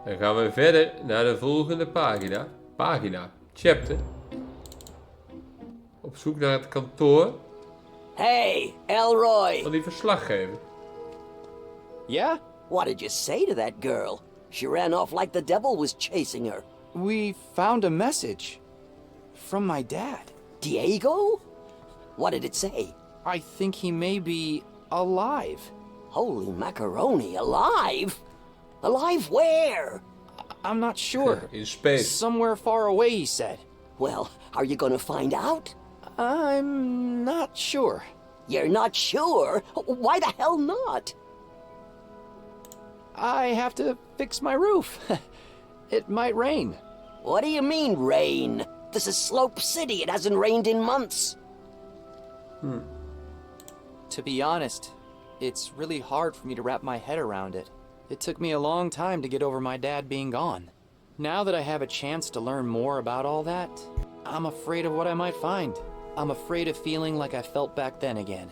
Dan gaan we verder naar de volgende pagina. Pagina. Chapter. Op zoek naar het kantoor Hey, Elroy! van die verslaggever. Yeah? What did you say to that girl? She ran off like the devil was chasing her. We found a message. From my dad. Diego? What did it say? I think he may be alive. Holy macaroni, alive? Alive where? I'm not sure. In space. Somewhere far away, he said. Well, are you gonna find out? I'm not sure. You're not sure? Why the hell not? I have to fix my roof. It might rain. What do you mean, rain? This is Slope City. It hasn't rained in months. To be honest, it's really hard for me to wrap my head around it. It took me a long time to get over my dad being gone. Now that I have a chance to learn more about all that, I'm afraid of what I might find. I'm afraid of feeling like I felt back then again.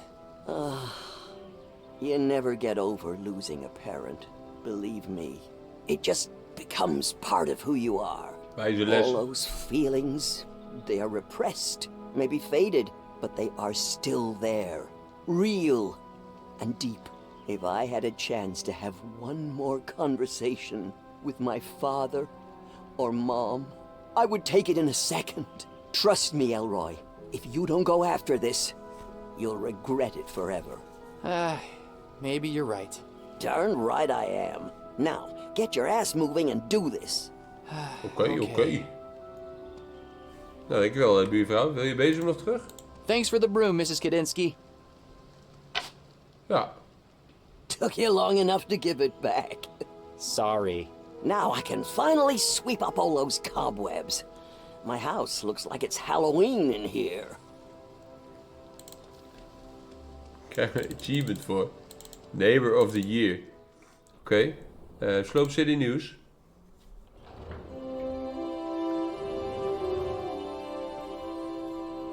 You never get over losing a parent. Believe me. It just becomes part of who you are. Wijze All les. those feelings, they are repressed, maybe faded, but they are still there. Real and deep. If I had a chance to have one more conversation with my father or mom, I would take it in a second. Trust me, Elroy. If you don't go after this, you'll regret it forever. Maybe you're right. Darn right I am. Now, get your ass moving and do this. Oké. Nou, dankjewel, buurvrouw. Wil je bezem nog terug? Thanks for the broom, Mrs. Kadinsky. Ja. Took you long enough to give it back. Sorry. Now I can finally sweep up all those cobwebs. My house looks like it's Halloween in here. Krijg een achievement voor. Neighbor of the Year. Oké. Slope City nieuws.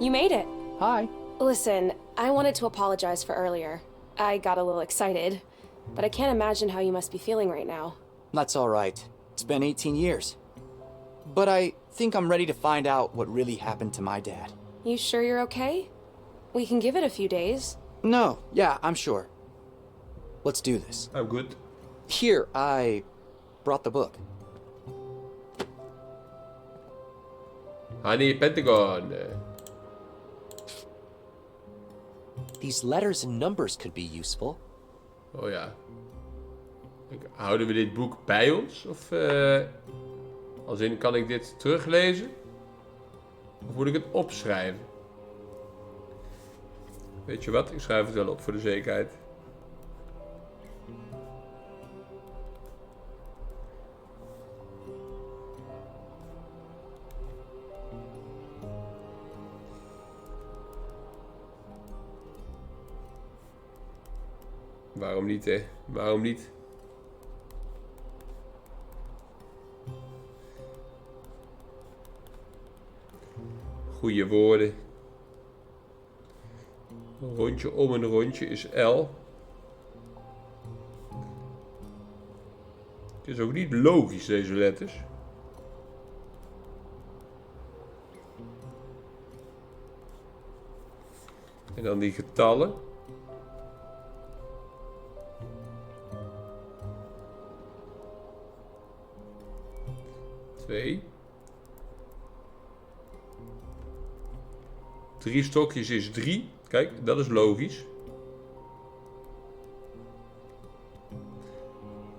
You made it. Hi. Listen, I wanted to apologize for earlier. I got a little excited, but I can't imagine how you must be feeling right now. That's all right. It's been 18 years. But I think I'm ready to find out what really happened to my dad. You sure you're okay? We can give it a few days. No, yeah, I'm sure. Let's do this. I'm good. Here, I brought the book. Honey Pentagon. These letters and numbers could be useful. Oh ja. Houden we dit boek bij ons? Of als in, kan ik dit teruglezen? Of moet ik het opschrijven? Weet je wat? Ik schrijf het wel op voor de zekerheid. Waarom niet, hè? Waarom niet? Goeie woorden. Een rondje om een rondje is L. Het is ook niet logisch, deze letters. En dan die getallen. Twee. 3 stokjes is 3. Kijk, dat is logisch.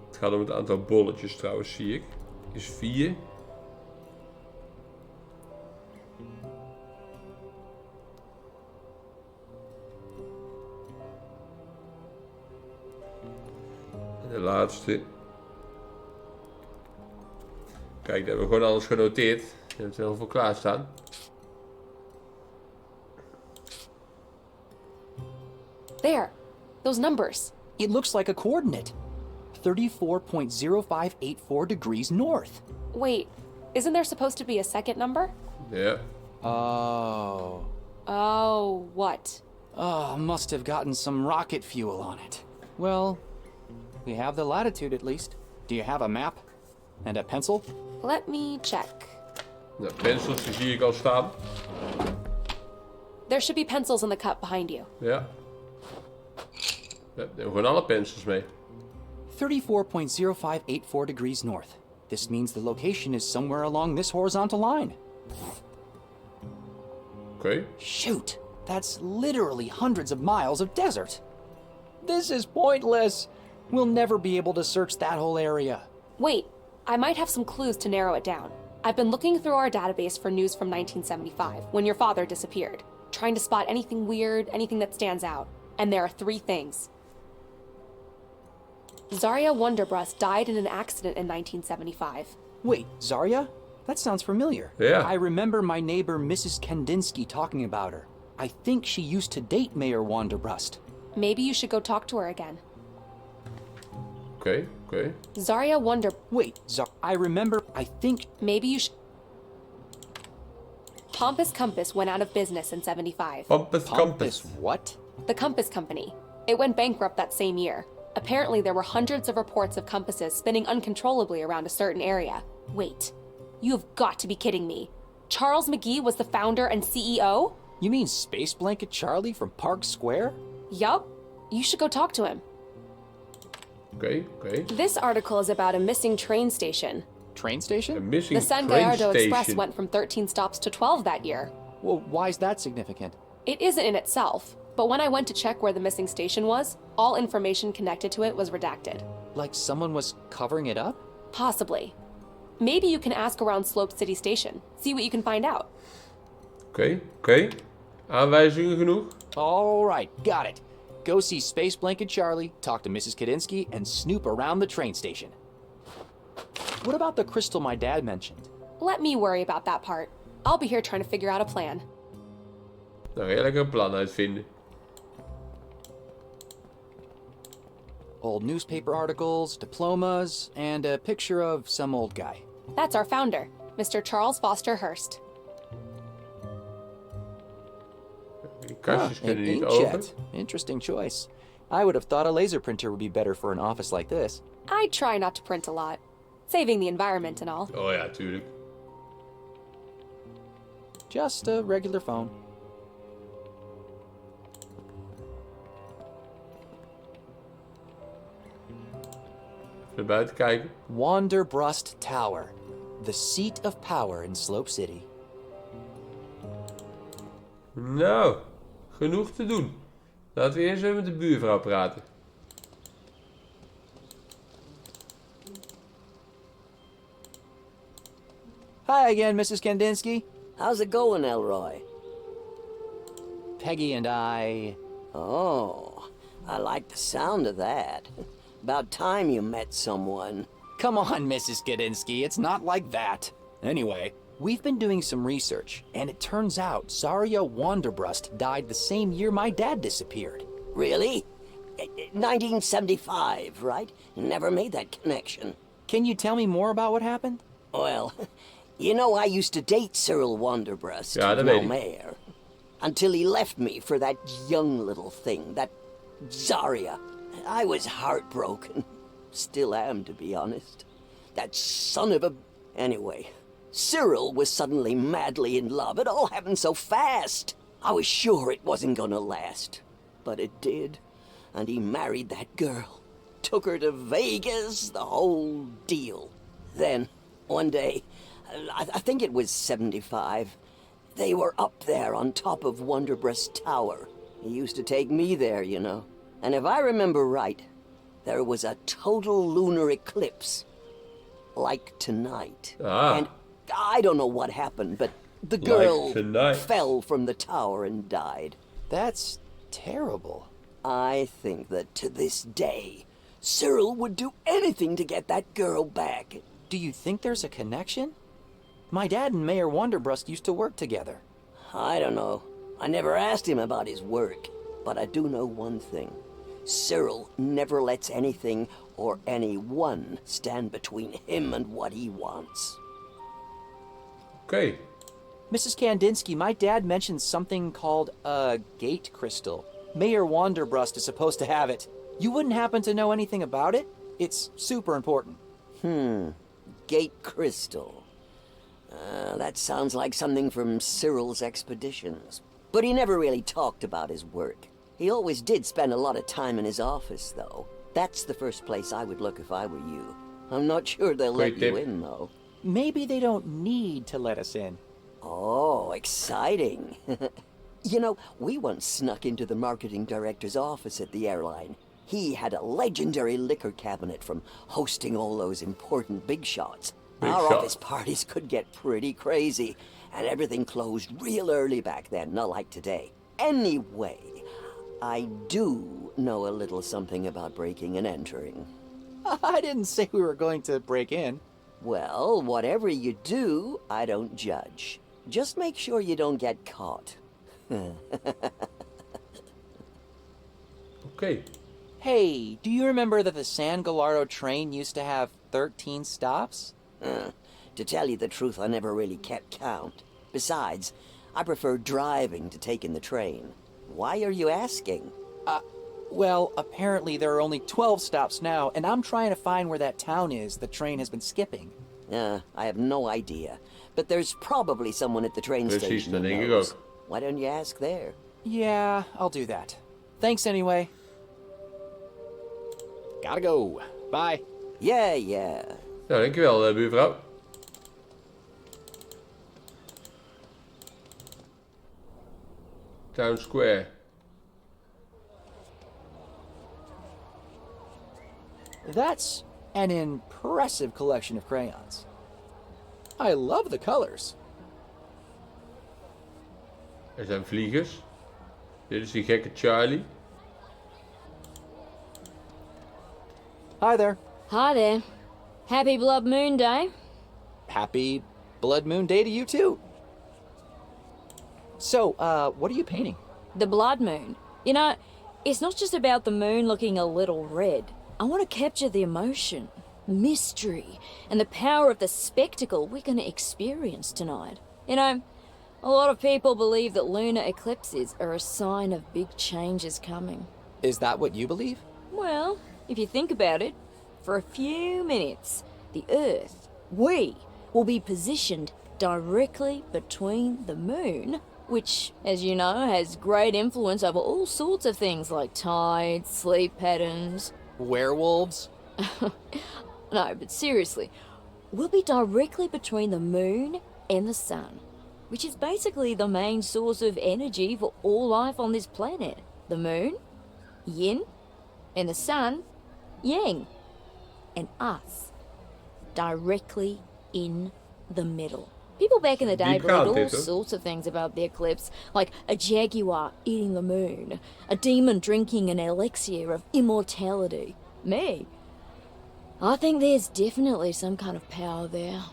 Het gaat om het aantal bolletjes trouwens, zie ik. Is 4. En de laatste. Kijk, daar hebben we gewoon alles genoteerd. We hebben het er heel veel klaarstaan. There, those numbers. It looks like a coordinate. 34.0584 degrees north. Wait, isn't there supposed to be a second number? Ja. Oh. Oh, what? Oh, must have gotten some rocket fuel on it. Well, we have the latitude at least. Do you have a map? And a pencil? Let me check. Nou, pencils die zie ik al staan. There should be pencils in the cup behind you. Ja. We hebben gewoon alle pencils mee. 34.0584 degrees north. This means the location is somewhere along this horizontal line. Oké. Shoot, that's literally hundreds of miles of desert. This is pointless. We'll never be able to search that whole area. Wait, I might have some clues to narrow it down. I've been looking through our database for news from 1975, when your father disappeared, trying to spot anything weird, anything that stands out. And there are 3 things. Zarya Wonderbrust died in an accident in 1975. Wait, Zarya? That sounds familiar. Yeah. I remember my neighbor Mrs. Kandinsky talking about her. I think she used to date Mayor Wonderbrust. Maybe you should go talk to her again. Oké, oké. Zarya Wonder... Wait, I remember, I think... Maybe you should... Pompous Compass went out of business in 75. Compass. What? The Compass Company. It went bankrupt that same year. Apparently there were hundreds of reports of compasses spinning uncontrollably around a certain area. Wait, you have got to be kidding me. Charles McGee was the founder and CEO? You mean Space Blanket Charlie from Park Square? Yup. You should go talk to him. Oké, oké. This article is about a missing train station. Train station? Een missing The San train Gallardo Express station. went from 13 stops to 12 that year. Well, why is that significant? It isn't in itself, but when I went to check where the missing station was, all information connected to it was redacted. Like someone was covering it up? Possibly. Maybe you can ask around Slope City Station. See what you can find out. Oké, oké. Aanwijzingen genoeg? All right, got it. Go see Space Blanket Charlie, talk to Mrs. Kadinsky, and snoop around the train station. What about the crystal my dad mentioned? Let me worry about that part. I'll be here trying to figure out a plan. Nou, ga je lekker een plan uitvinden. Old newspaper articles, diplomas, and a picture of some old guy. That's our founder, Mr. Charles Foster Hearst. Die kastjes An kunnen niet open. inkjet. Interesting choice. I would have thought a laser printer would be better for an office like this. I try not to print a lot. Saving the environment and all. Oh ja, tuurlijk. Just a regular phone. Even naar buiten kijken. Wonderbrust Tower, the seat of power in Slope City. Nou, genoeg te doen. Laten we eerst even met de buurvrouw praten. Hi again, Mrs. Kandinsky. How's it going, Elroy? Peggy and I... Oh, I like the sound of that. About time you met someone. Come on, Mrs. Kandinsky, it's not like that. Anyway, we've been doing some research, and it turns out Zarya Wonderbrust died the same year my dad disappeared. Really? 1975, right? Never made that connection. Can you tell me more about what happened? Well, you know I used to date Cyril Wonderbrust, Ja, dat now weet ik. mayor, until he left me for that young little thing, that Zarya. I was heartbroken. Still am, to be honest. That son of a... Anyway, Cyril was suddenly madly in love. It all happened so fast. I was sure it wasn't gonna last. But it did. And he married that girl. Took her to Vegas, the whole deal. Then, one day, I think it was 75, they were up there on top of Wonderbrust Tower. He used to take me there, you know. And if I remember right, there was a total lunar eclipse. Like tonight. Ah. And I don't know what happened, but the girl tonight. fell from the tower and died. That's terrible. I think that to this day, Cyril would do anything to get that girl back. Do you think there's a connection? My dad and Mayor Wonderbrust used to work together. I don't know. I never asked him about his work, but I do know one thing. Cyril never lets anything or anyone stand between him and what he wants. Oké. Mrs. Kandinsky, my dad mentioned something called a gate crystal. Mayor Wonderbrust is supposed to have it. You wouldn't happen to know anything about it? It's super important. gate crystal. That sounds like something from Cyril's expeditions. But he never really talked about his work. He always did spend a lot of time in his office, though. That's the first place I would look if I were you. I'm not sure they'll let you in, though. Maybe they don't need to let us in. Oh, exciting. You know, we once snuck into the marketing director's office at the airline. He had a legendary liquor cabinet from hosting all those important big shots. Our office parties could get pretty crazy, and everything closed real early back then, not like today. Anyway, I do know a little something about breaking and entering. I didn't say we were going to break in. Well, whatever you do, I don't judge. Just make sure you don't get caught. Oké. Hey, do you remember that the San Gallardo train used to have 13 stops? To tell you the truth, I never really kept count. Besides, I prefer driving to taking the train. Why are you asking? Well, apparently there are only 12 stops now, and I'm trying to find where that town is the train has been skipping. I have no idea. But there's probably someone at the train Precies, station dat who denk ik knows. ook. Why don't you ask there? Yeah, I'll do that. Thanks anyway. Gotta go. Bye. Yeah. Nou, dankjewel, buurvrouw. Town Square. That's an impressive collection of crayons. I love the colors. Er zijn vliegers. Dit is die gekke Charlie. Hi there. Hi there. Happy Blood Moon Day. Happy Blood Moon Day to you too. So, what are you painting? The blood moon. You know, it's not just about the moon looking a little red. I want to capture the emotion, mystery, and the power of the spectacle we're going to experience tonight. You know, a lot of people believe that lunar eclipses are a sign of big changes coming. Is that what you believe? Well, if you think about it, for a few minutes, the Earth, we, will be positioned directly between the moon, which, as you know, has great influence over all sorts of things like tides, sleep patterns. Werewolves? No, but seriously, we'll be directly between the moon and the sun, which is basically the main source of energy for all life on this planet. The moon, yin, and the sun, yang. And us, directly in the middle. People back in the day believed all sorts of things about the eclipse, like a jaguar eating the moon, a demon drinking an elixir of immortality. Me, I think there's definitely some kind of power there.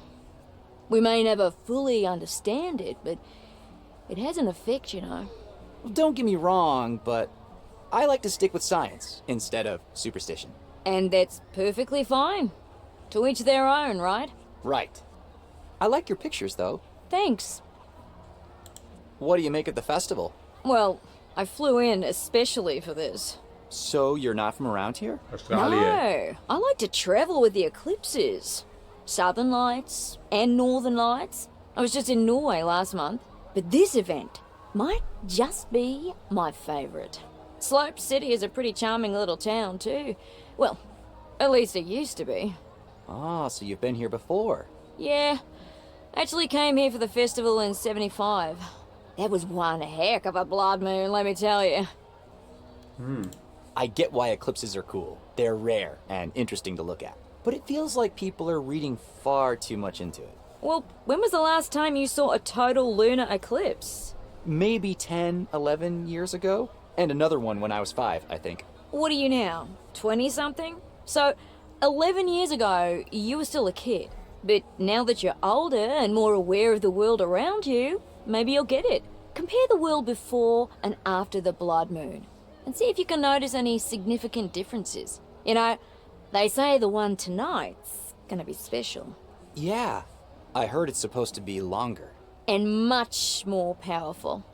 We may never fully understand it, but it has an effect, you know. Well, don't get me wrong, but I like to stick with science instead of superstition. And that's perfectly fine. To each their own, right? Right. I like your pictures, though. Thanks. What do you make of the festival? Well, I flew in especially for this. So you're not from around here? Australië. No, I like to travel with the eclipses. Southern Lights and Northern Lights. I was just in Norway last month. But this event might just be my favourite. Slope City is a pretty charming little town too. Well, at least it used to be. Ah, so you've been here before. Yeah, actually came here for the festival in '75. That was one heck of a blood moon, let me tell you. I get why eclipses are cool. They're rare and interesting to look at. But it feels like people are reading far too much into it. Well, when was the last time you saw a total lunar eclipse? Maybe 10, 11 years ago? And another one when I was 5, I think. What are you now, 20-something? So, 11 years ago, you were still a kid. But now that you're older and more aware of the world around you, maybe you'll get it. Compare the world before and after the blood moon, and see if you can notice any significant differences. You know, they say the one tonight's gonna be special. Yeah, I heard it's supposed to be longer. And much more powerful.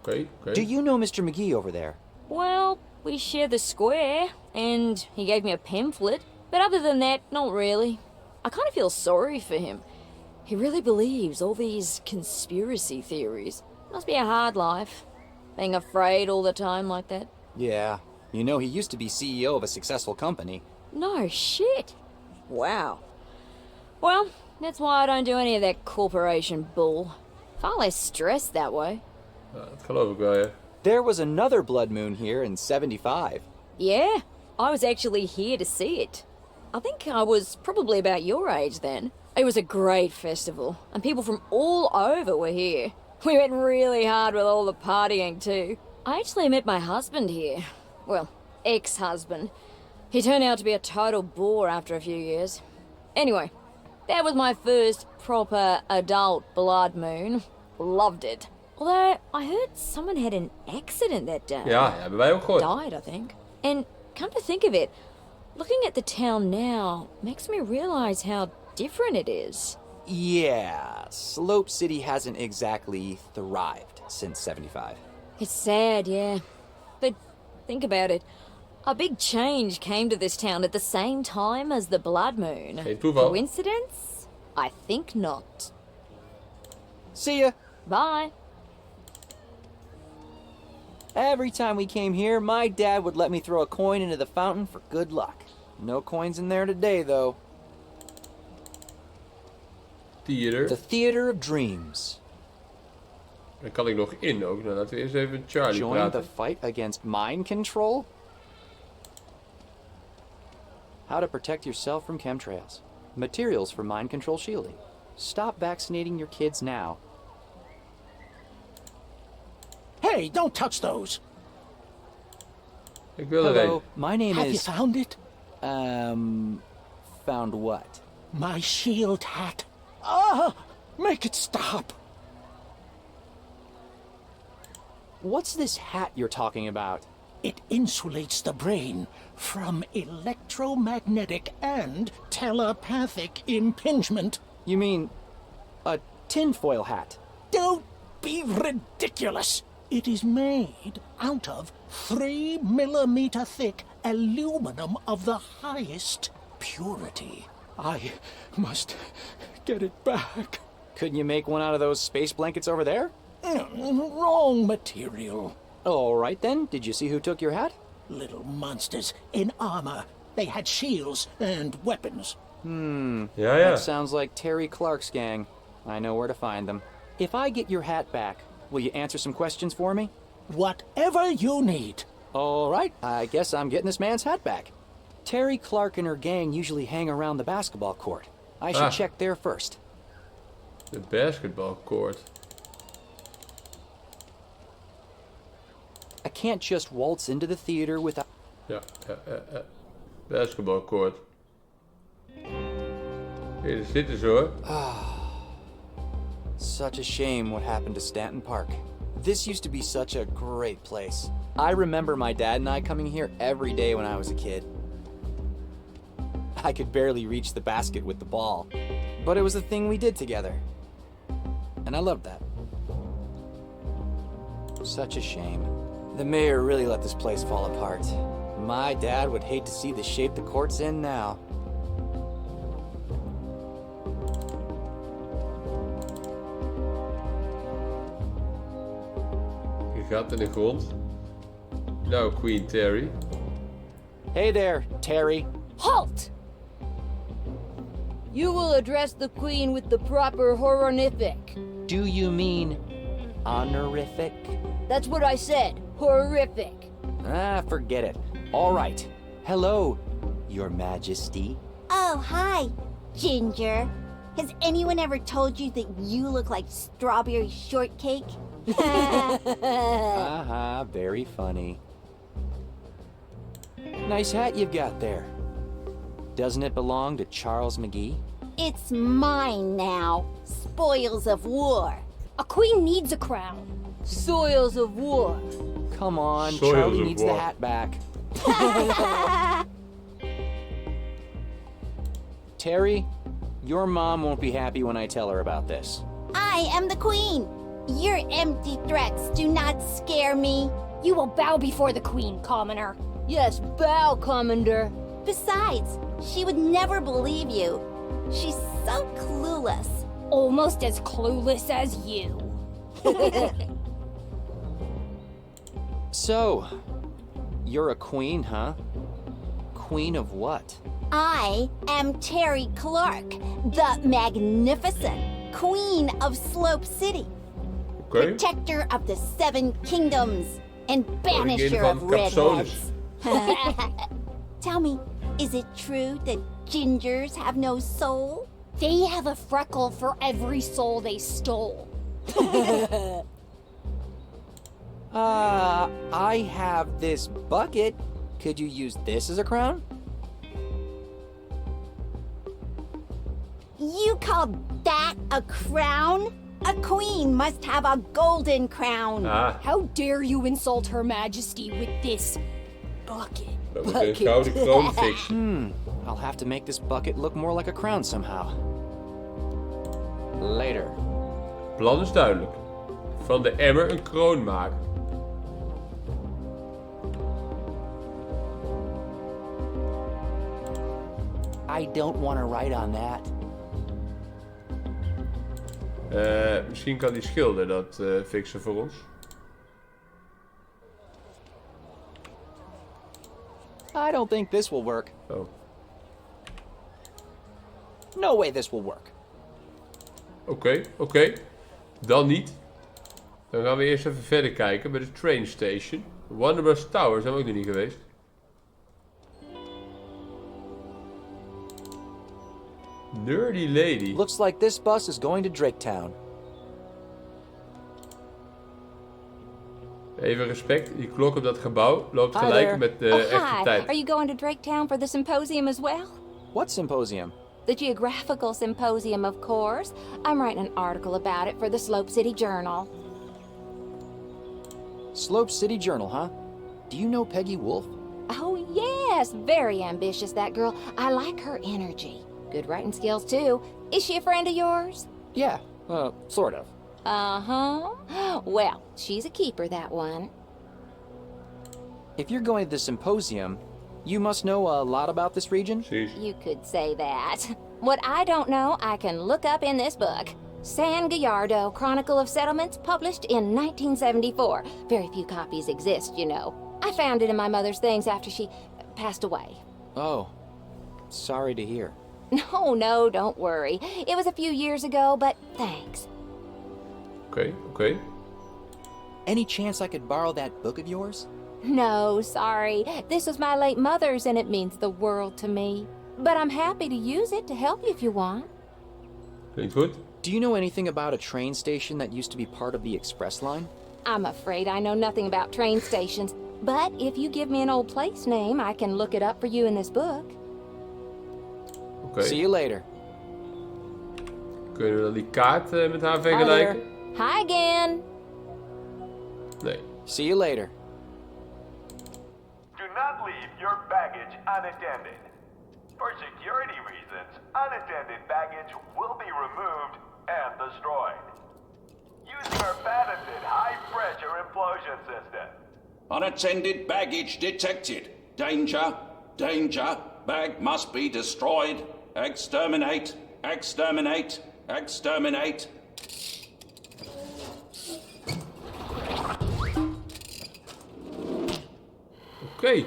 Oké. Do you know Mr. McGee over there? Well, we share the square, and he gave me a pamphlet. But other than that, not really. I kind of feel sorry for him. He really believes all these conspiracy theories. Must be a hard life, being afraid all the time like that. Yeah, you know he used to be CEO of a successful company. No shit. Wow. Well, that's why I don't do any of that corporation bull. Far less stressed that way. Dat geloof ik wel, ja. There was another blood moon here in 75. Yeah, I was actually here to see it. I think I was probably about your age then. It was a great festival, and people from all over were here. We went really hard with all the partying too. I actually met my husband here. Well, ex-husband. He turned out to be a total bore after a few years. Anyway, that was my first proper adult blood moon. Loved it. Although, I heard someone had an accident that day. Ja, hebben wij ook gehoord. Died, I think. And come to think of it, looking at the town now makes me realize how different it is. Yeah, Slope City hasn't exactly thrived since 75. It's sad, yeah. But think about it. A big change came to this town at the same time as the blood moon. Geen toeval. Coincidence? I think not. See ya! Bye. Every time we came here, my dad would let me throw a coin into the fountain for good luck. No coins in there today, though. Theater. The Theater of Dreams. Daar kan ik nog in ook. Nou, laten we eerst even Charlie Join praten. the fight against mind control? How to protect yourself from chemtrails. Materials for mind control shielding. Stop vaccinating your kids now. Hey, don't touch those. Ik wil er Hello, een. my name Have you is... found it? Found what? My shield hat. Ah, make it stop. What's this hat you're talking about? It insulates the brain from electromagnetic and telepathic impingement. You mean a tinfoil hat? Don't be ridiculous. It is made out of 3 millimeter thick aluminum of the highest purity. I must get it back. Couldn't you make one out of those space blankets over there? Wrong material. All right then, did you see who took your hat? Little monsters in armor. They had shields and weapons. Ja, ja. That sounds like Terry Clark's gang. I know where to find them. If I get your hat back, will you answer some questions for me? Whatever you need. All right, I guess I'm getting this man's hat back. Terry Clark and her gang usually hang around the basketball court. I should check there first. De basketbalcourt. I can't just waltz into the theater without... Ja. Basketbalcourt. Hier, daar zitten ze hoor. Such a shame what happened to Stanton Park. This used to be such a great place. I remember my dad and I coming here every day when I was a kid. I could barely reach the basket with the ball, but it was a thing we did together. And I loved that. Such a shame. The mayor really let this place fall apart. My dad would hate to see the shape the court's in now. Je gat in de grond. Nou, Queen Terry. Hey there, Terry. Halt! You will address the queen with the proper horrific. Do you mean honorific? That's what I said. Horrific. Ah, forget it. All right. Hello, Your Majesty. Oh, hi, Ginger. Has anyone ever told you that you look like strawberry shortcake? Haha, very funny. Nice hat you've got there. Doesn't it belong to Charles McGee? It's mine now. Spoils of war. A queen needs a crown. Soils of war. Come on, Soils Charlie of needs war. the hat back. Terry, your mom won't be happy when I tell her about this. I am the queen. Your empty threats do not scare me. You will bow before the queen, commoner. Yes, bow, Commander. Besides, she would never believe you. She's so clueless. Almost as clueless as you. So, you're a queen, huh? Queen of what? I am Terry Clark, the magnificent Queen of Slope City. Oké. Protector of the Seven Kingdoms and banisher van of redheads. capsones. Tell me, is it true that gingers have no soul? They have a freckle for every soul they stole. I have this bucket. Could you use this as a crown? You call that a crown? A queen must have a golden crown. Ah, How dare you insult Her Majesty with this bucket? we moeten een gouden kroon fixen. I'll have to make this bucket look more like a crown somehow. Later. Plan is duidelijk. Van de emmer een kroon maken. I don't want to write on that. Misschien kan die schilder dat fixen voor ons. I don't think this will work. Oh. No way this will work. Oké. Dan niet. Dan gaan we eerst even verder kijken bij de train station. Wonderbus Tower zijn we ook nog niet geweest. Nerdy lady. Looks like this bus is going to Draketown. Even respect, die klok op dat gebouw loopt Hi gelijk there. met de Oh, echte hi. tijd. Are you going to Draketown for the symposium as well? What symposium? The Geographical Symposium, of course. I'm writing an article about it for the Slope City Journal. Slope City Journal, huh? Do you know Peggy Wolf? Oh, yes. Very ambitious, that girl. I like her energy. Good writing skills, too. Is she a friend of yours? Yeah, sort of. Uh-huh. Well, she's a keeper, that one. If you're going to the symposium, you must know a lot about this region? Precies. You could say that. What I don't know, I can look up in this book. San Gallardo, Chronicle of Settlements, published in 1974. Very few copies exist, you know. I found it in my mother's things after she passed away. Oh, sorry to hear. No, don't worry. It was a few years ago, but thanks. Oké. Any chance I could borrow that book of yours? No, sorry. This was my late mother's and it means the world to me. But I'm happy to use it to help you if you want. Klinkt goed. Do you know anything about a train station that used to be part of the express line? I'm afraid I know nothing about train stations. But if you give me an old place name, I can look it up for you in this book. Oké. See you later. Kunnen we dan die kaart met haar vergelijken? Hi again. Nee. See you later. Do not leave your baggage unattended. For security reasons, unattended baggage will be removed and destroyed. Use your patented high-pressure implosion system. Unattended baggage detected. Danger, danger. Bag must be destroyed. Exterminate, exterminate, exterminate. Oké.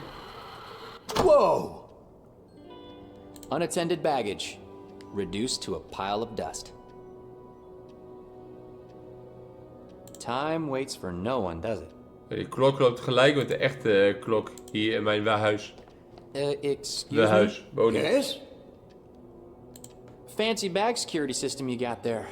Whoa! Unattended baggage. Reduced to a pile of dust. Time waits for no one, does it? Die klok loopt gelijk met de echte klok hier in mijn huis. Excuse De me? huis, woning. Yes? Fancy bag security system you got there.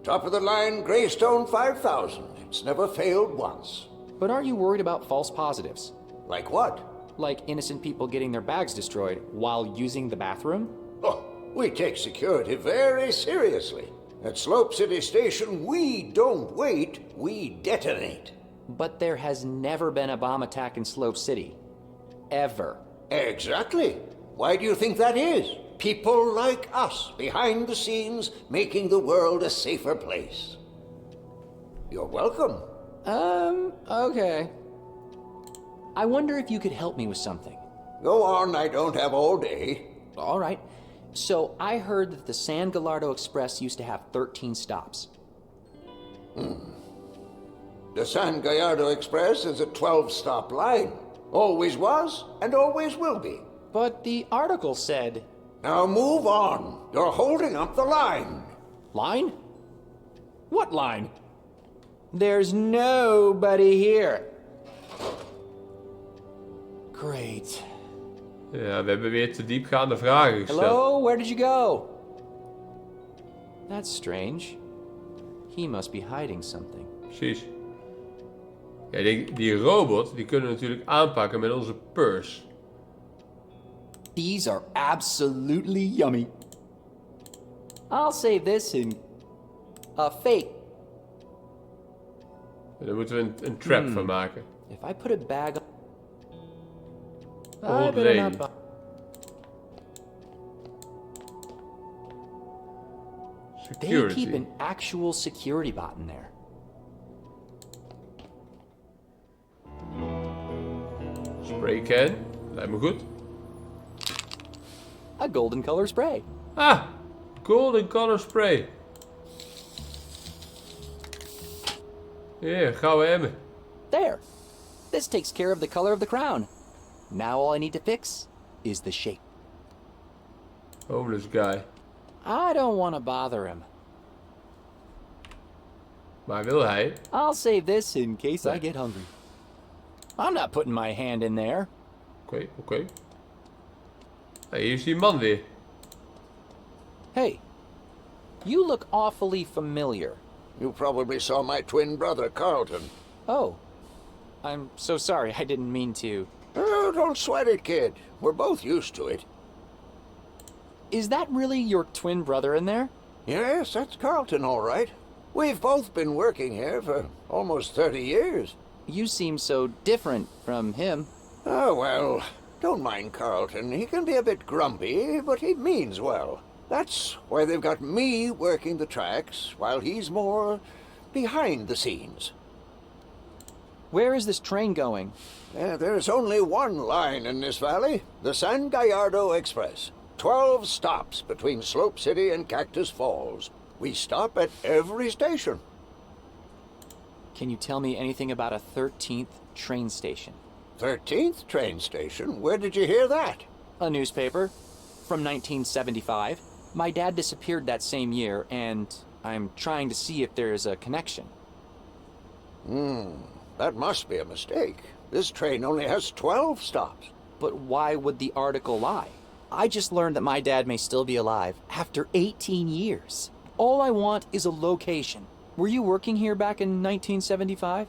Top of the line Greystone 5000. It's never failed once. But aren't you worried about false positives? Like what? Like innocent people getting their bags destroyed while using the bathroom? Oh, we take security very seriously. At Slope City Station, we don't wait, we detonate. But there has never been a bomb attack in Slope City. Ever. Exactly. Why do you think that is? People like us, behind the scenes, making the world a safer place. You're welcome. Okay. I wonder if you could help me with something. Go on, I don't have all day. All right. So I heard that the San Gallardo Express used to have 13 stops. The San Gallardo Express is a 12-stop line. Always was, and always will be. But the article said... Now move on. You're holding up the line. Line? What line? There's nobody here. Great. Ja, we hebben weer te diepgaande vragen gesteld. Hello, where did you go? That's strange. He must be hiding something. Precies. Ja, die robot, die kunnen we natuurlijk aanpakken met onze purse. These are absolutely yummy. I'll save this in a fake. En daar moeten we een trap van maken. If I put a bag on... Old lane. Security. They keep an actual security bot in there. Spray can. Lijkt me goed. A golden color spray. Ah! Golden color spray. Yeah, gouden emmer. There. This takes care of the color of the crown. Now all I need to fix is the shape. Homeless guy. I don't want to bother him. Maar wil hij? I'll save this in case I get hungry. I'm not putting my hand in there. Oké, oké. Hey, hier is die man weer. Hey, you look awfully familiar. You probably saw my twin brother, Carlton. Oh, I'm so sorry. I didn't mean to. Oh, don't sweat it, kid. We're both used to it. Is that really your twin brother in there? Yes, that's Carlton, all right. We've both been working here for almost 30 years. You seem so different from him. Oh, well, don't mind Carlton. He can be a bit grumpy, but he means well. That's why they've got me working the tracks, while he's more behind the scenes. Where is this train going? There's only one line in this valley, the San Gallardo Express. 12 stops between Slope City and Cactus Falls. We stop at every station. Can you tell me anything about a 13th train station? 13th train station? Where did you hear that? A newspaper. From 1975. My dad disappeared that same year, and I'm trying to see if there's a connection. That must be a mistake. This train only has 12 stops. But why would the article lie? I just learned that my dad may still be alive after 18 years. All I want is a location. Were you working here back in 1975?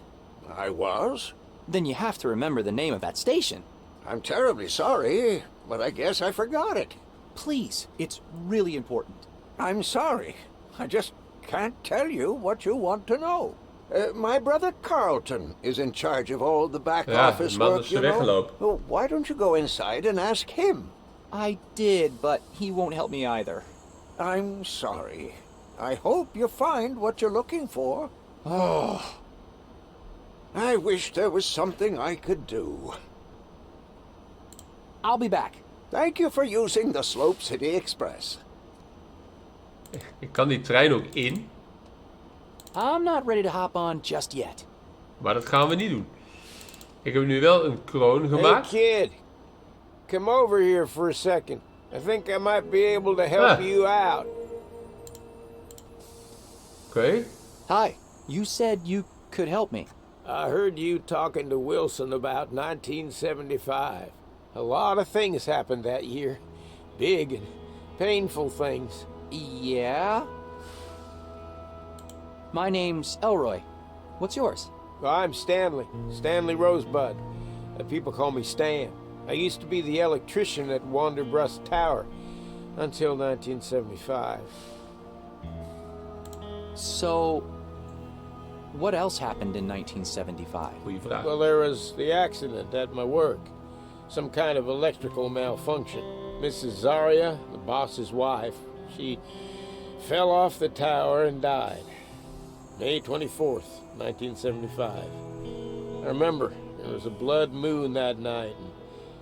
I was. Then you have to remember the name of that station. I'm terribly sorry, but I guess I forgot it. Please, it's really important. I'm sorry. I just can't tell you what you want to know. My brother Carlton is in charge of all the back office work, you know. Well, why don't you go inside and ask him? I did, but he won't help me either. I'm sorry. I hope you find what you're looking for. Oh, I wish there was something I could do. I'll be back. Thank you for using the Slope City Express. Ik kan die trein ook in. I'm not ready to hop on just yet. Maar dat gaan we niet doen. Ik heb nu wel een kroon gemaakt. Hey kid, come over here for a second. I think I might be able to help you out. Okay. Hi, you said you could help me. I heard you talking to Wilson about 1975. A lot of things happened that year. Big and painful things. Yeah? My name's Elroy. What's yours? Well, I'm Stanley. Stanley Rosebud. People call me Stan. I used to be the electrician at Wanderbrush Tower until 1975. So, what else happened in 1975? Goeie vraag. Well, there was the accident at my work. Some kind of electrical malfunction. Mrs. Zaria, the boss's wife, she fell off the tower and died. May 24th, 1975. I remember there was a blood moon that night, and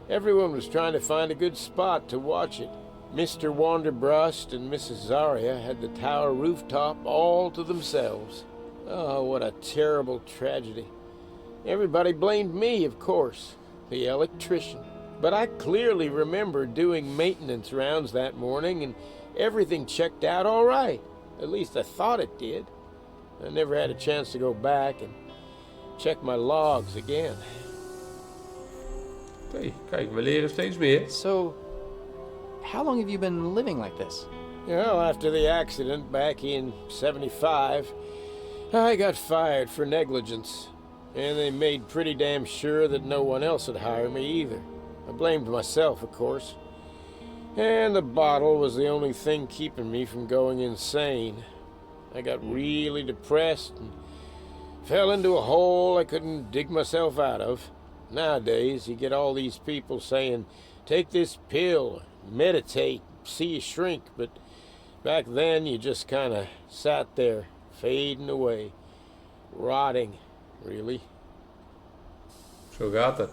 everyone was trying to find a good spot to watch it. Mr. Wanderbrust and Mrs. Zarya had the tower rooftop all to themselves. Oh, what a terrible tragedy. Everybody blamed me, of course, the electrician. But I clearly remember doing maintenance rounds that morning, and everything checked out all right. At least I thought it did. I never had a chance to go back and check my logs again. Oké, kijk, we leren steeds meer. So, how long have you been living like this? Well, after the accident back in '75, I got fired for negligence. And they made pretty damn sure that no one else would hire me either. I blamed myself, of course. And the bottle was the only thing keeping me from going insane. I got really depressed and fell into a hole I couldn't dig myself out of. Nowadays, you get all these people saying, take this pill, meditate, see you shrink. But back then, you just kind of sat there, fading away, rotting. Really? Zo gaat het.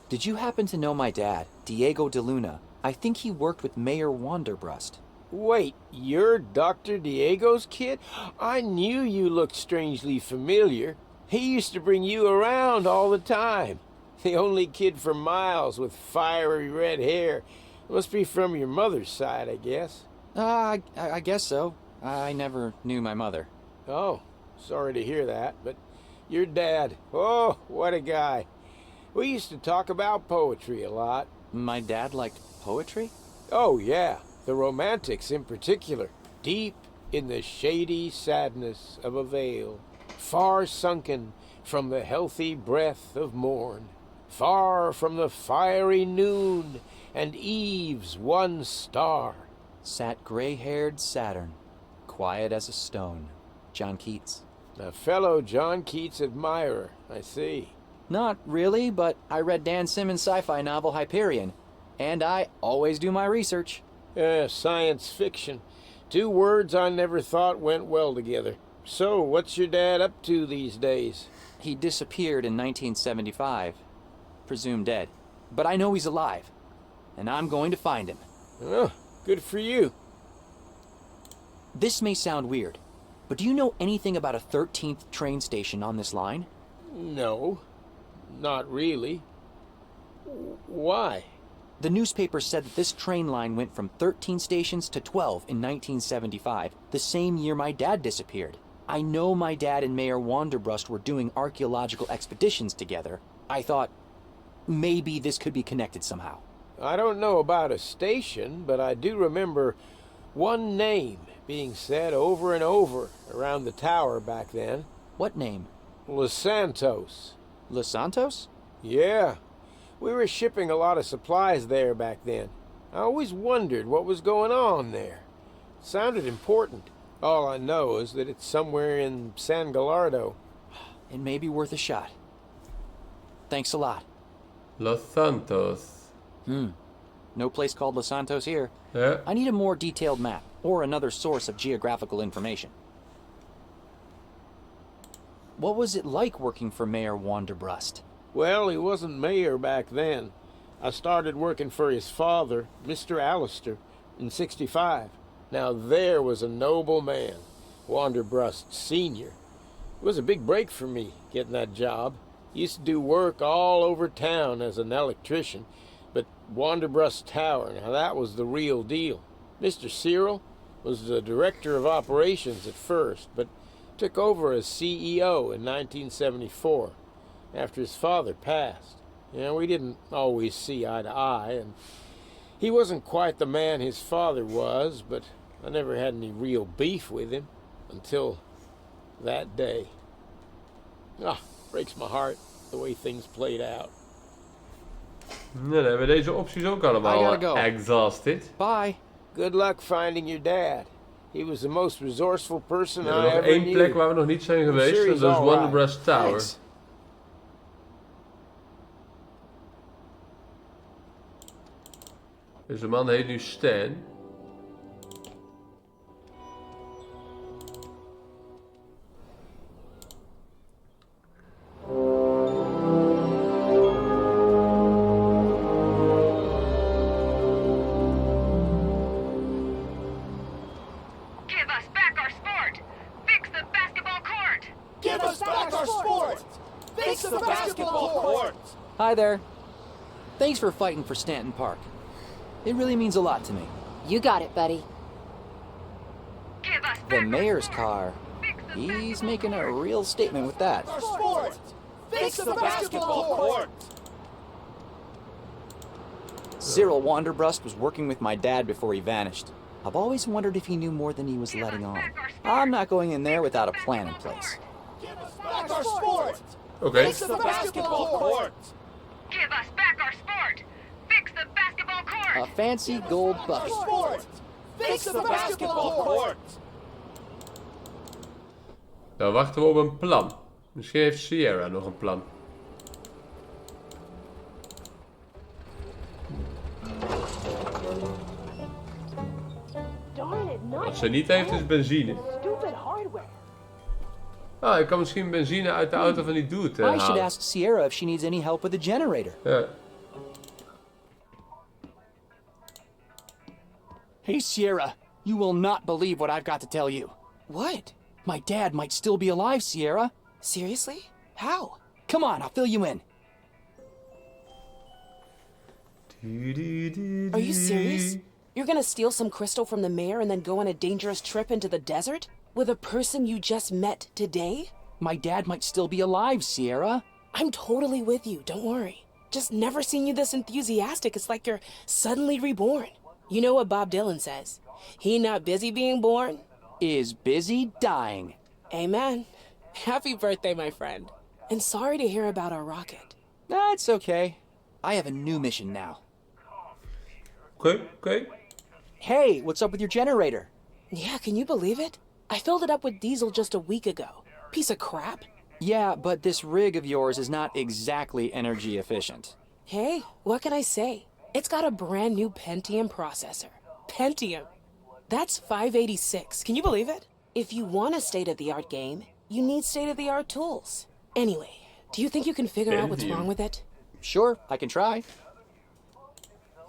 Did you happen to know my dad, Diego de Luna? I think he worked with Mayor Wanderbrust. Wait, you're Dr. Diego's kid? I knew you looked strangely familiar. He used to bring you around all the time. The only kid for miles with fiery red hair. Must be from your mother's side, I guess. I guess so. I never knew my mother. Oh. Sorry to hear that, but your dad, oh, what a guy. We used to talk about poetry a lot. My dad liked poetry? Oh, yeah, the Romantics in particular. Deep in the shady sadness of a vale, far sunken from the healthy breath of morn, far from the fiery noon and eve's one star, sat gray-haired Saturn, quiet as a stone. John Keats. A fellow John Keats admirer, I see. Not really, but I read Dan Simmons' sci-fi novel Hyperion, and I always do my research. Science fiction. Two words I never thought went well together. So, what's your dad up to these days? He disappeared in 1975. Presumed dead. But I know he's alive, and I'm going to find him. Oh, good for you. This may sound weird, but do you know anything about a 13th train station on this line? No, not really. Why? The newspaper said that this train line went from 13 stations to 12 in 1975, the same year my dad disappeared. I know my dad and Mayor Wanderbrust were doing archaeological expeditions together. I thought maybe this could be connected somehow. I don't know about a station, but I do remember one name being said over and over around the tower back then. What name? Los Santos. Los Santos? Yeah. We were shipping a lot of supplies there back then. I always wondered what was going on there. It sounded important. All I know is that it's somewhere in San Gallardo. It may be worth a shot. Thanks a lot. Los Santos. No place called Los Santos here. Yeah. I need a more detailed map, or another source of geographical information. What was it like working for Mayor Wanderbrust? Well, he wasn't mayor back then. I started working for his father, Mr. Allister, in '65. Now there was a noble man, Wanderbrust Sr. It was a big break for me, getting that job. Used to do work all over town as an electrician, but Wanderbrust Tower, now that was the real deal. Mr. Cyril was the director of operations at first, but took over as CEO in 1974, after his father passed. We didn't always see eye to eye, and he wasn't quite the man his father was, but I never had any real beef with him until that day. Breaks my heart, the way things played out. Nou, dan hebben we deze opties ook allemaal exhausted. Bye. Good luck finding your dad. He was the most resourceful person I ever knew. Er is nog één plek waar we nog niet zijn geweest, en dat is Wanderbrust Tower. Thanks. Deze man heet nu Stan. Give us back our sport! Fix the basketball court! Give us back our sport! Fix the basketball court! Hi there. Thanks for fighting for Stanton Park. It really means a lot to me. You got it, buddy. Give us The back mayor's our car. He's making a real statement with that. Our sport! Fix the basketball court! Cyril Wanderbrust was working with my dad before he vanished. I've always wondered if he knew more than he was letting on. I'm not going in there without a plan in place. Give us back our sport! Okay. Fix the basketball court! Give us back our sport! Fix the basketball court! A fancy gold bucket. Sport! Fix the basketball court! Dan wachten we op een plan. Misschien heeft Sierra nog een plan. Wat ze niet heeft is benzine. Ah, ik kan misschien benzine uit de auto van die dude I should halen. ask Sierra if she needs any help with the generator. Ja. Hey, Sierra, you will not believe what I've got to tell you. What? My dad might still be alive, Sierra. Seriously? How? Come on, I'll fill you in. Are you serious? You're gonna steal some crystal from the mayor and then go on a dangerous trip into the desert? With a person you just met today? My dad might still be alive, Sierra. I'm totally with you, don't worry. Just never seen you this enthusiastic. It's like you're suddenly reborn. You know what Bob Dylan says? He not busy being born is busy dying. Amen. Happy birthday, my friend. And sorry to hear about our rocket. It's okay. I have a new mission now. Okay. Hey, what's up with your generator? Yeah, can you believe it? I filled it up with diesel just a week ago. Piece of crap. Yeah, but this rig of yours is not exactly energy efficient. Hey, what can I say? It's got a brand new Pentium processor. Pentium. That's 586. Can you believe it? If you want a state-of-the-art game, you need state-of-the-art tools. Anyway, do you think you can figure out what's wrong with it? Sure, I can try.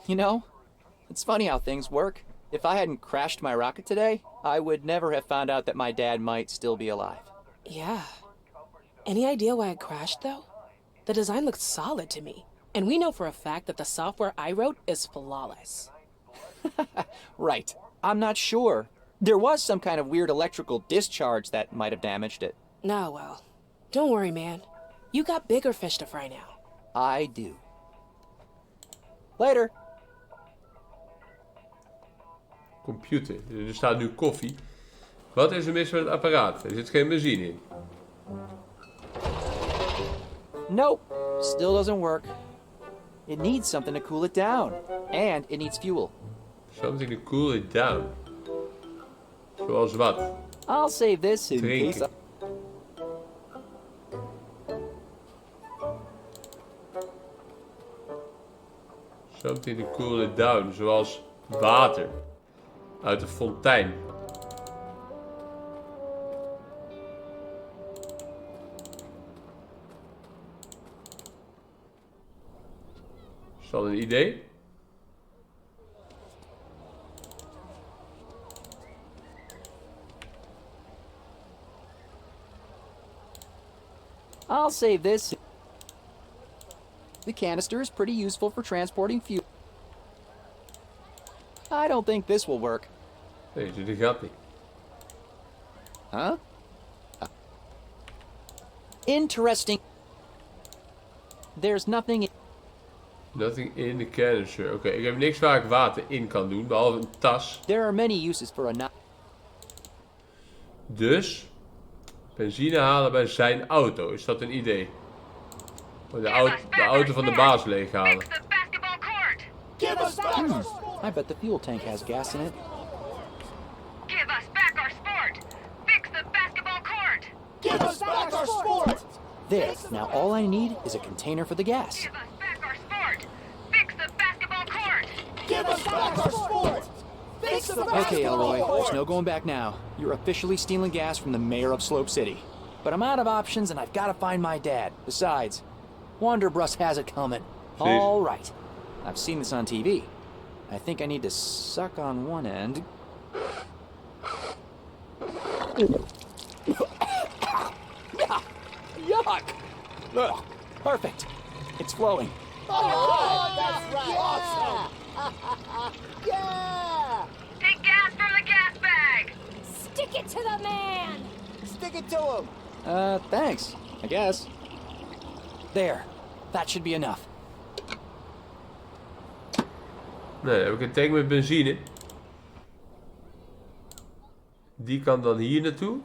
You know, it's funny how things work. If I hadn't crashed my rocket today, I would never have found out that my dad might still be alive. Yeah. Any idea why it crashed, though? The design looked solid to me. And we know for a fact that the software I wrote is flawless. Right. I'm not sure. There was some kind of weird electrical discharge that might have damaged it. Nah, well, don't worry, man. You got bigger fish to fry now. I do. Later. Computer. Er staat nu koffie. Wat is er mis met het apparaat? Er zit geen benzine in. Nope. Still doesn't work. It needs something to cool it down. And it needs fuel. Something to cool it down. Zoals wat? I'll save this in case. Something to cool it down. Zoals water. Uit de fontein. Is dat een idee? I'll save this. The canister is pretty useful for transporting fuel. I don't think this will work. Nee, dit gaat niet. Huh? Interesting. There's nothing. Nothing in the canister. Oké, ik heb niks waar ik water in kan doen, behalve een tas. There are many uses for a Dus benzine halen bij zijn auto. Is dat een idee? De auto van de baas leeghalen. I bet the fuel tank has gas in it. Give us back our sport! Fix the basketball court! Give us back our sport! There. Now all I need is a container for the gas. Give us back our sport! Fix the basketball court! Give us back our sport! Fix the basketball Okay, Elroy, court! there's no going back now. You're officially stealing gas from the mayor of Slope City. But I'm out of options and I've got to find my dad. Besides, Wanderbrust has it coming. All right. I've seen this on TV. I think I need to suck on one end. Yuck! Ugh, perfect. It's flowing. Oh, that's right. Awesome. Yeah! Take gas from the gas bag. Stick it to the man! Stick it to him. Thanks, I guess. There. That should be enough. Nee, dan heb ik een tank met benzine. Die kan dan hier naartoe.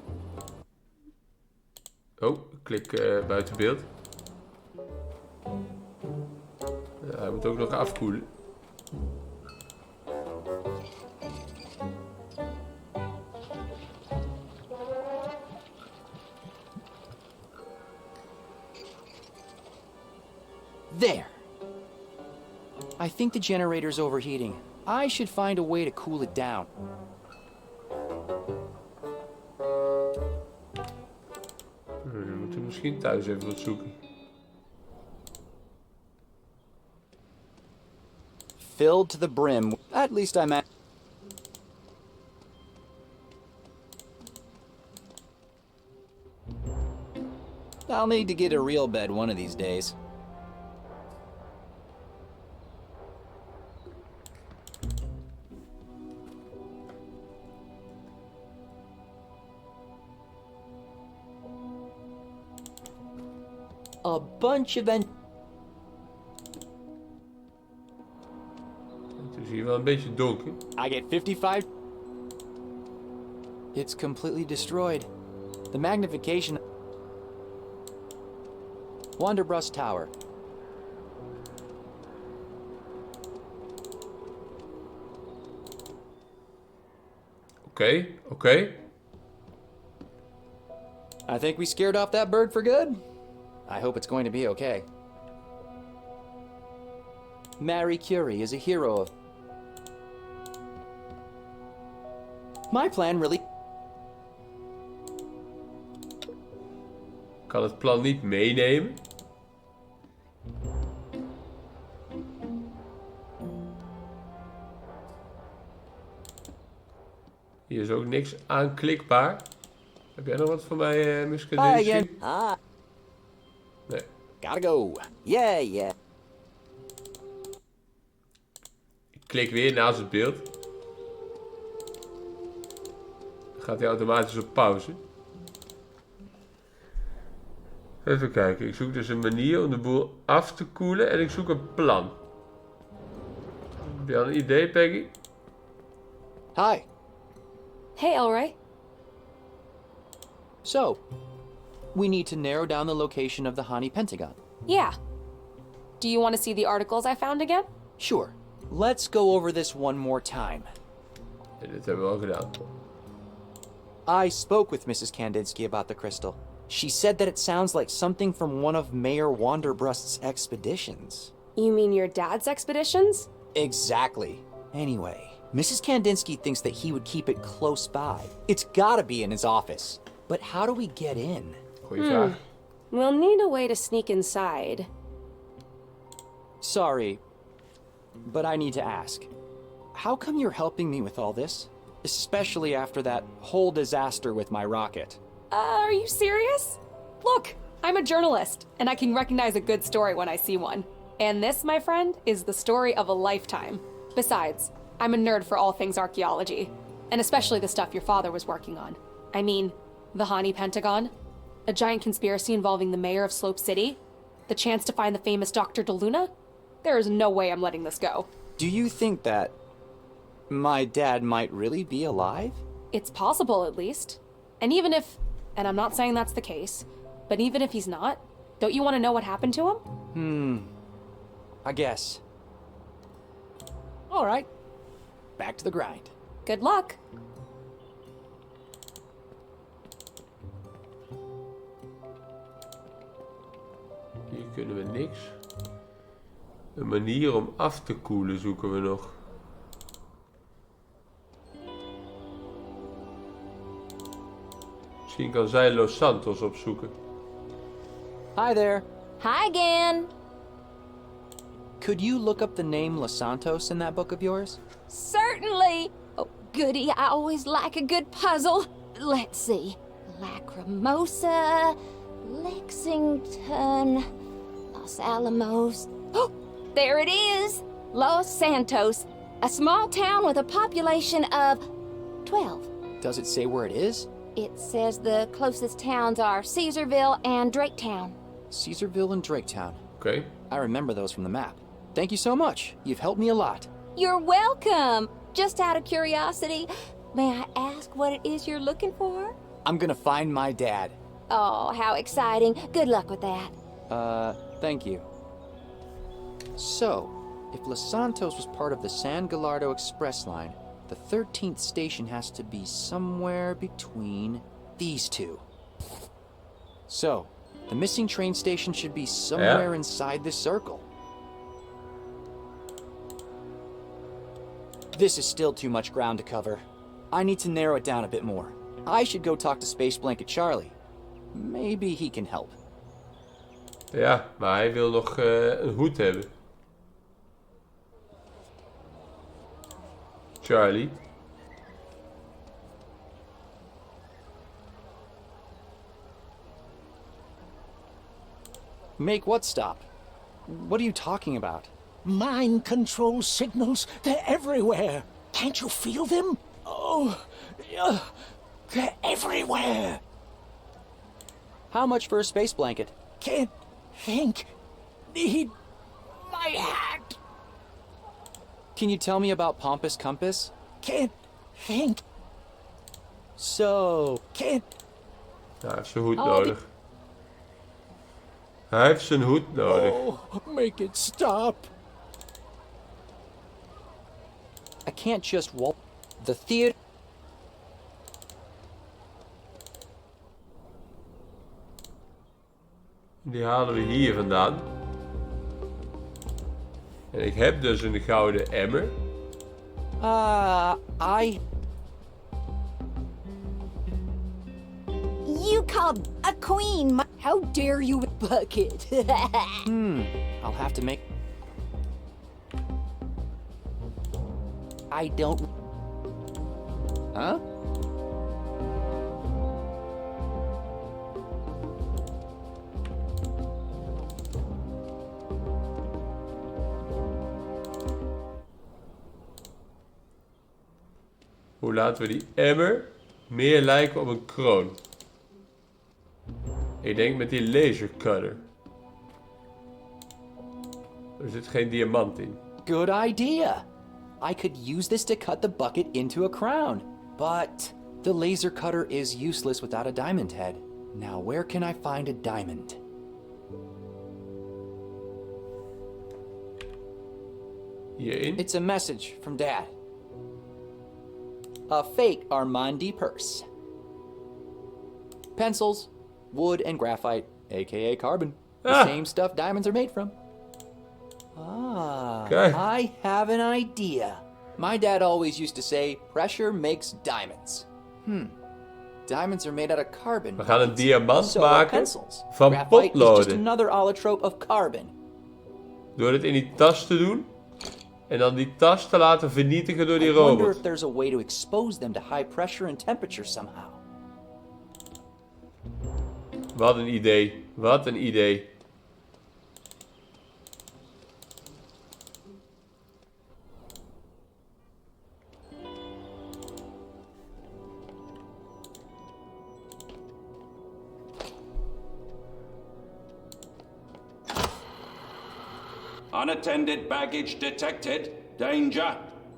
Oh, klik buiten beeld. Ja, hij moet ook nog afkoelen. There. I think the generator's overheating. I should find a way to cool it down. We moeten misschien thuis even wat zoeken. Filled to the brim. At least I'm at... I'll need to get a real bed one of these days. A bunch of... Het is hier wel een beetje donker. I get 55... It's completely destroyed. The magnification... Wanderbrust Tower. Oké. I think we scared off that bird for good. I hope it's going to be okay. Marie Curie is a hero of... My plan really... Kan het plan niet meenemen. Hier is ook niks aanklikbaar. Heb jij nog wat voor mij, Miss Kandinsky? Nee. Gotta go. Yeah. Ik klik weer naast het beeld. Dan gaat hij automatisch op pauze. Even kijken. Ik zoek dus een manier om de boel af te koelen en ik zoek een plan. Heb je al een idee, Peggy? Hi. Hey, Elroy. So, we need to narrow down the location of the Hani Pentagon. Yeah. Do you want to see the articles I found again? Sure. Let's go over this one more time. En dit hebben we al gedaan. I spoke with Mrs. Kandinsky about the crystal. She said that it sounds like something from one of Mayor Wanderbrust's expeditions. You mean your dad's expeditions? Exactly. Anyway, Mrs. Kandinsky thinks that he would keep it close by. It's gotta be in his office. But how do we get in? Goeie vraag. We'll need a way to sneak inside. Sorry, but I need to ask. How come you're helping me with all this? Especially after that whole disaster with my rocket. Are you serious? Look, I'm a journalist, and I can recognize a good story when I see one. And this, my friend, is the story of a lifetime. Besides, I'm a nerd for all things archaeology, and especially the stuff your father was working on. I mean, the Hani Pentagon, a giant conspiracy involving the mayor of Slope City, the chance to find the famous Dr. DeLuna. There is no way I'm letting this go. Do you think that my dad might really be alive? It's possible, at least. And even if, and I'm not saying that's the case, but even if he's not, don't you want to know what happened to him? I guess. All right. Back to the grind. Good luck. Hier kunnen we niks. Een manier om af te koelen zoeken we nog. Misschien kan zij Los Santos opzoeken. Hi there. Hi again. Could you look up the name Los Santos in that book of yours? Certainly. Oh, goody, I always like a good puzzle. let's see. Lacrimosa, Lexington, Los Alamos. Oh, there it is! Los Santos, a small town with a population of 12. Does it say where it is? It says the closest towns are Caesarville and Draketown. Caesarville and Draketown. Okay. I remember those from the map. Thank you so much. You've helped me a lot. You're welcome. Just out of curiosity, may I ask what it is you're looking for? I'm gonna find my dad. Oh, how exciting. Good luck with that. Thank you. So, if Los Santos was part of the San Gallardo Express line, the 13th station has to be somewhere between these two. So, the missing train station should be somewhere inside this circle. This is still too much ground to cover. I need to narrow it down a bit more. I should go talk to Space Blanket Charlie. Maybe he can help. Ja, maar hij wil nog een hoed hebben. Charlie. Make what stop? What are you talking about? Mind control signals, they're everywhere. Can't you feel them? Oh, they're everywhere. How much for a space blanket? Can't think. Need my hat. Can you tell me about Pompous Compass? Can't think. So... Can't... Hij heeft zijn hoed nodig. Hij heeft zijn hoed nodig. Oh, make it stop. I can't just walk. The theater... Die halen we hier vandaan. En ik heb dus een gouden emmer. You called a queen. How dare you, bucket? I'll have to make... I don't... Huh? Hoe laten we die emmer meer lijken op een kroon? Ik denk met die laser cutter. Er zit geen diamant in. Good idea. I could use this to cut the bucket into a crown. But the laser cutter is useless without a diamond head. Now where can I find a diamond? Hierin? It's a message from Dad. A fake Armandi purse. Pencils, wood, and graphite, aka carbon. The same stuff diamonds are made from. Okay. I have an idea. My dad always used to say, pressure makes diamonds. Diamonds are made out of carbon. We gaan een diamant so maken pencils. van Graphite is just potloden. another allotrope of carbon. Door het in die tas te doen. En dan die tas te laten vernietigen door die I wonder robot. if there's a way to expose them to high pressure and temperature somehow. Wat een idee. Wat een idee. Unattended baggage detected. Danger.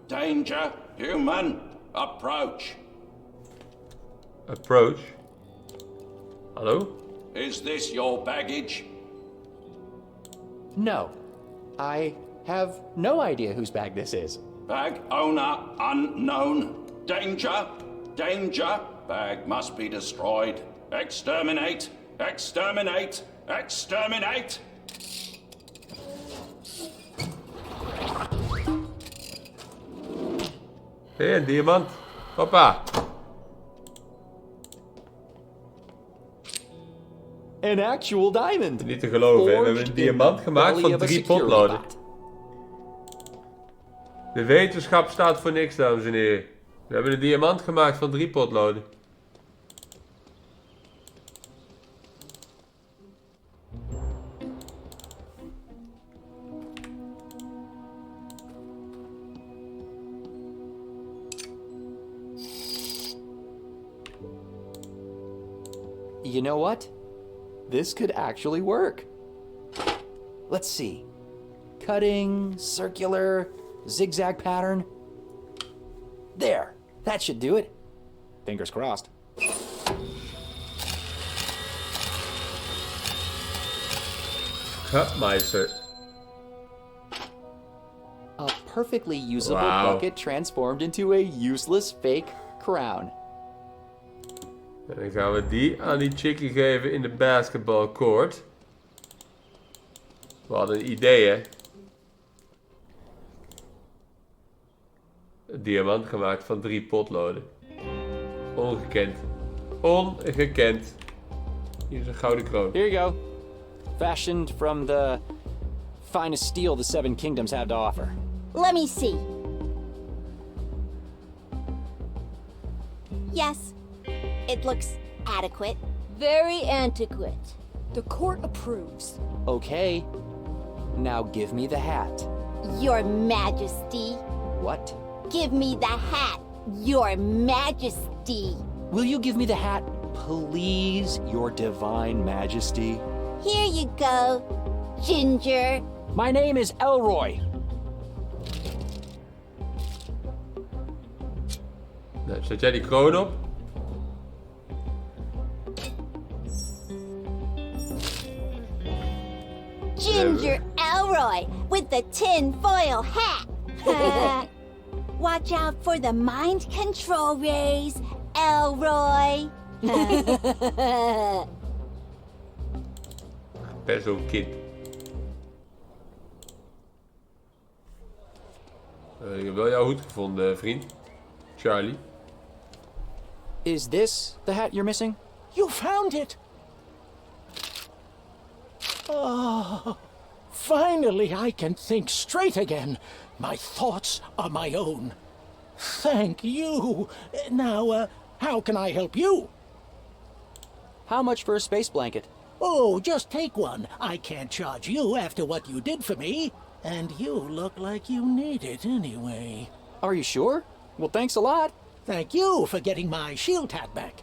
Danger. Human. Approach. Approach. Hallo? Is this your baggage? No. I have no idea whose bag this is. Bag owner unknown. Danger. Danger. Bag must be destroyed. Exterminate. Exterminate. Exterminate. Hé, een diamant. Hoppa. An actual diamond. Niet te geloven, hè. We hebben een diamant gemaakt van 3 potloden. De wetenschap staat voor niks, dames en heren. We hebben een diamant gemaakt van 3 potloden. You know what? This could actually work. Let's see. Cutting, circular, zigzag pattern. There, that should do it. Fingers crossed. Cutmeister. A perfectly usable Wow. bucket transformed into a useless fake crown. En dan gaan we die aan die chickie geven in de basketbalcourt. We hadden een idee, hè. Een diamant gemaakt van 3 potloden. Ongekend. Ongekend. Hier is een gouden kroon. Here you go. Fashioned from the finest steel the 7 kingdoms have to offer. Let me see. Yes, it looks adequate. Very antiquate. The court approves. Okay. Now give me the hat. Your Majesty. What? Give me the hat, Your Majesty. Will you give me the hat, please, Your Divine Majesty? Here you go, Ginger. My name is Elroy. Nou, zet jij die kroon op? Ginger Elroy with the tin-foil hat. Watch out for the mind control rays, Elroy. Best zo'n kind. Ik heb wel jouw hoed gevonden, vriend. Charlie. Is this the hat you're missing? You found it! Oh, finally I can think straight again. My thoughts are my own. Thank you. Now, how can I help you? How much for a space blanket? Oh, just take one. I can't charge you after what you did for me. And you look like you need it anyway. Are you sure? Well, thanks a lot. Thank you for getting my shield hat back.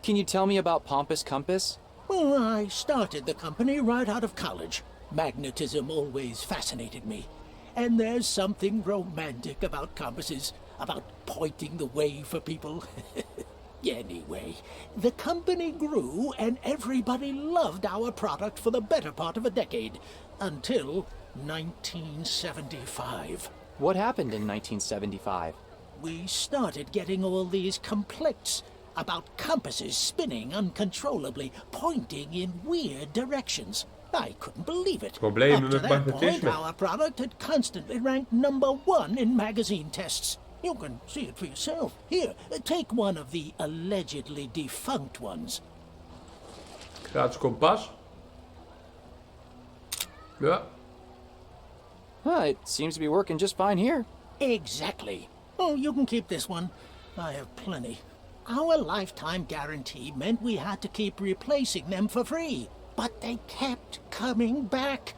Can you tell me about Pompous Compass? Well, I started the company right out of college. Magnetism always fascinated me. And there's something romantic about compasses, about pointing the way for people. Anyway, the company grew and everybody loved our product for the better part of a decade. Until 1975. What happened in 1975? We started getting all these complaints about compasses spinning uncontrollably, pointing in weird directions. I couldn't believe it. Problemen Up to met that point, magnetisme. our product had constantly ranked #1 in magazine tests. You can see it for yourself. Here, take one of the allegedly defunct ones. Gratis kompas. Ja. It seems to be working just fine here. Exactly. Oh, you can keep this one. I have plenty. Our lifetime guarantee meant we had to keep replacing them for free. But they kept coming back.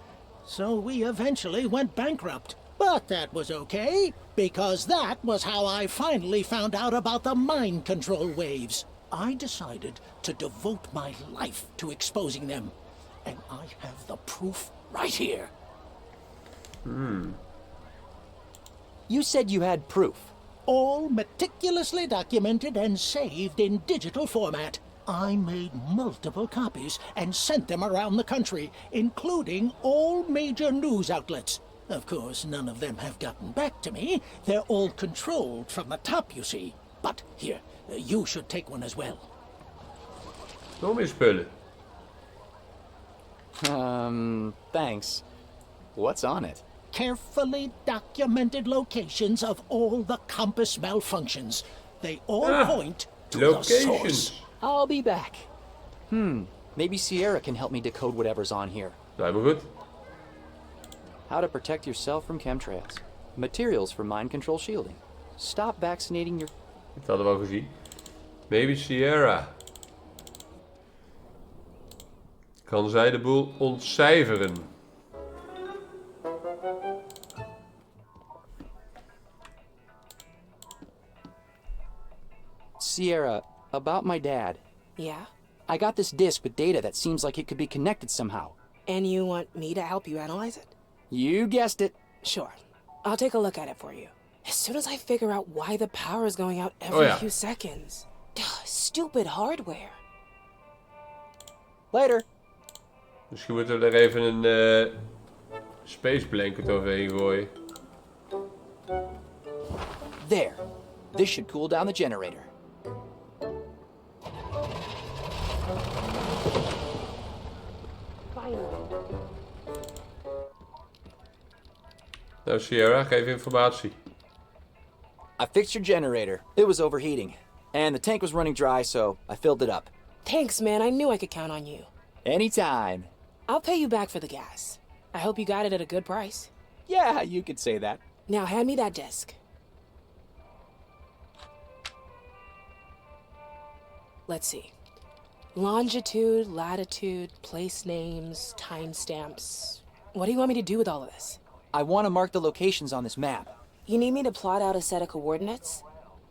So we eventually went bankrupt. But that was okay, because that was how I finally found out about the mind control waves. I decided to devote my life to exposing them. And I have the proof right here. You said you had proof. All meticulously documented and saved in digital format. I made multiple copies and sent them around the country, including all major news outlets. Of course, none of them have gotten back to me. They're all controlled from the top, you see. But here, you should take one as well. Nog meer spullen. Thanks. What's on it? Carefully documented locations of all the compass malfunctions. They all point to the source. Locations. I'll be back. Maybe Sierra can help me decode whatever's on here. Lijkt me goed. How to protect yourself from chemtrails. Materials for mind control shielding. Stop vaccinating your... Dat hadden we al gezien. Maybe Sierra. Kan zij de boel ontcijferen? Sierra, About my dad. Yeah? I got this disk with data that seems like it could be connected somehow. And you want me to help you analyze it? You guessed it. Sure. I'll take a look at it for you. As soon as I figure out why the power is going out every few seconds. Stupid hardware. Later. Misschien moeten we er even een space blanket overheen gooien. There. This should cool down the generator. Nou Sierra, geef informatie. I fixed your generator. It was overheating. And the tank was running dry, so I filled it up. Thanks, man. I knew I could count on you. Anytime. I'll pay you back for the gas. I hope you got it at a good price. Yeah, you could say that. Now hand me that disc. Let's see. Longitude, latitude, place names, timestamps. What do you want me to do with all of this? I want to mark the locations on this map. You need me to plot out a set of coordinates?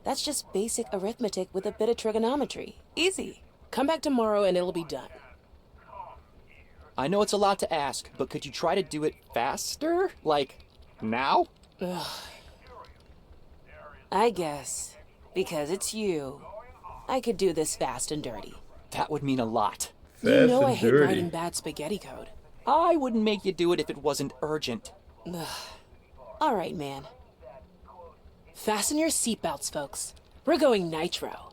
That's just basic arithmetic with a bit of trigonometry. Easy. Come back tomorrow and it'll be done. I know it's a lot to ask, but could you try to do it faster? Like, now? Ugh. I guess. Because it's you. I could do this fast and dirty. That would mean a lot. You know I hate writing bad spaghetti code. I wouldn't make you do it if it wasn't urgent. Ugh. All right, man. Fasten your seatbelts, folks. We're going nitro.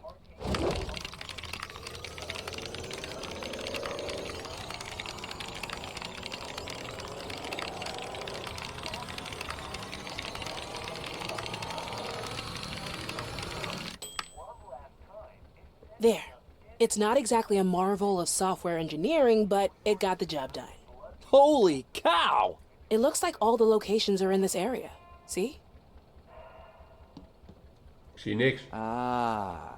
There. It's not exactly a marvel of software engineering, but it got the job done. Holy cow! It looks like all the locations are in this area. See? Ik zie niks. Ah.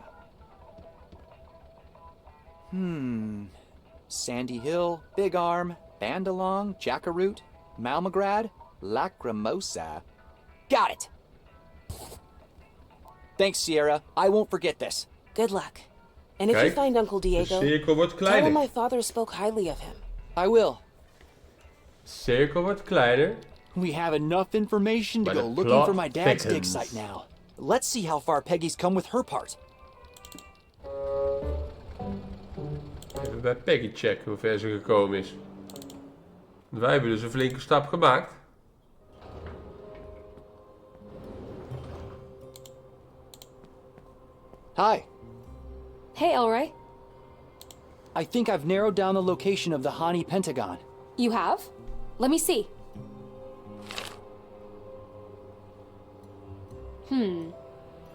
Sandy Hill, Big Arm, Bandalong, Jackaroot, Malmagrad, Lacrimosa. Got it! Thanks, Sierra. I won't forget this. Good luck. And if you find Uncle Diego, tell him my father spoke highly of him. I will. Cirkel wordt kleiner. We have enough information to go looking for my dad's dig site now. Let's see how far Peggy's come with her part. Even bij Peggy checken hoe ver ze gekomen is. Wij hebben dus een flinke stap gemaakt. Hi. Hey, Elroy. I think I've narrowed down the location of the Hani Pentagon. You have? Let me see.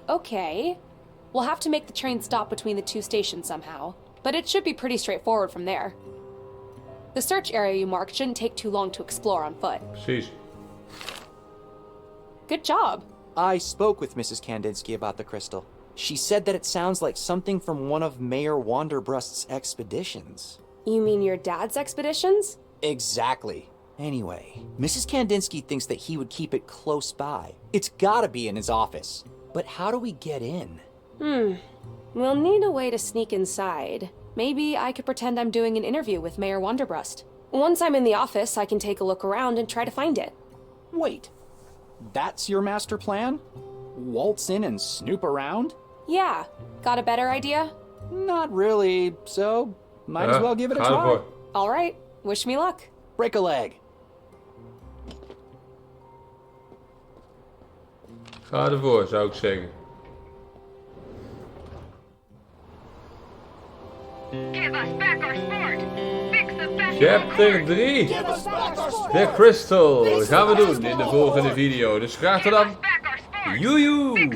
Okay. We'll have to make the train stop between the two stations somehow, but it should be pretty straightforward from there. The search area you marked shouldn't take too long to explore on foot. Precies. Good job. I spoke with Mrs. Kandinsky about the crystal. She said that it sounds like something from one of Mayor Wanderbrust's expeditions. You mean your dad's expeditions? Exactly. Anyway, Mrs. Kandinsky thinks that he would keep it close by. It's gotta be in his office. But how do we get in? We'll need a way to sneak inside. Maybe I could pretend I'm doing an interview with Mayor Wanderbrust. Once I'm in the office, I can take a look around and try to find it. Wait. That's your master plan? Waltz in and snoop around? Yeah. Got a better idea? Not really, so might as well give it a try. All right. Wish me luck. Break a leg. Ga ervoor, zou ik zeggen. Give us back our sport. Fix the best. Chapter 3. De Crystal. Dat gaan we doen in de volgende video. Dus graag tot dan. Joejoe.